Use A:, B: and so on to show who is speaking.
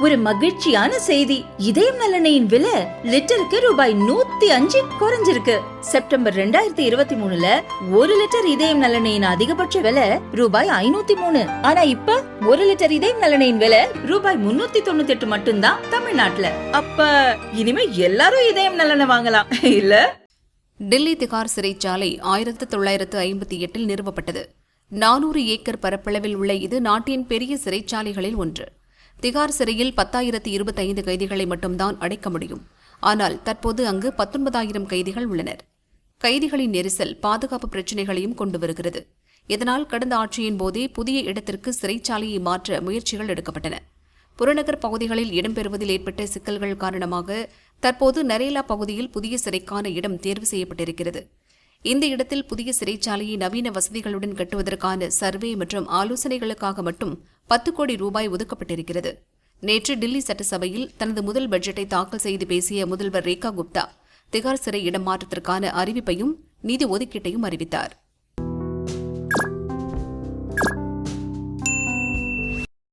A: ஒரு மகிழ்ச்சியான செய்தி. இதயம் நல்லெண்ணெயின் விலை லிட்டருக்கு ரூபாய் 105 குறைஞ்சிருக்கு. செப்டம்பர் 2023ல 1 லிட்டர் இதயம் நல்லெண்ணெயின் அதிகபட்ச விலை ரூபாய் 503. ஆனா இப்ப 1 லிட்டர் இதயம் நல்லெண்ணெயின் விலை ரூபாய் 398 மட்டும்தான் தமிழ்நாட்டுல. அப்ப இனிமே எல்லாரும் இதயம் நல்லெண்ணெய் வாங்கலாம் இல்ல?
B: டெல்லி திகார் சிறைச்சாலை 1958 நிறுவப்பட்டது. 400 ஏக்கர் பரப்பளவில் உள்ள இது நாட்டின் பெரிய சிறைச்சாலைகளில் ஒன்று. திகார் சிறையில் 10,025 கைதிகளை மட்டும்தான் அடைக்க முடியும். ஆனால் தற்போது அங்கு 19,000 கைதிகள் உள்ளனர். கைதிகளின் நெரிசல் பாதுகாப்பு பிரச்சினைகளையும் கொண்டு வருகிறது. இதனால் கடந்த ஆட்சியின் போதே புதிய இடத்திற்கு சிறைச்சாலையை மாற்ற முயற்சிகள் எடுக்கப்பட்டன. புறநகர் பகுதிகளில் இடம்பெறுவதில் ஏற்பட்ட சிக்கல்கள் காரணமாக தற்போது நரேலா பகுதியில் புதிய சிறைக்கான இடம் தேர்வு செய்யப்பட்டிருக்கிறது. இந்த இடத்தில் புதிய சிறைச்சாலையை நவீன வசதிகளுடன் கட்டுவதற்கான சர்வே மற்றும் ஆலோசனைகளுக்காக மட்டும் 10 கோடி ரூபாய் ஒதுக்கப்பட்டிருக்கிறது. நேற்று டில்லி சட்டசபையில் தனது முதல் பட்ஜெட்டை தாக்கல் செய்து பேசிய முதல்வர் ரேகா குப்தா திகார் சிறை இடமாற்றத்திற்கான அறிவிப்பையும் நிதி ஒதுக்கீட்டையும் அறிவித்தார்.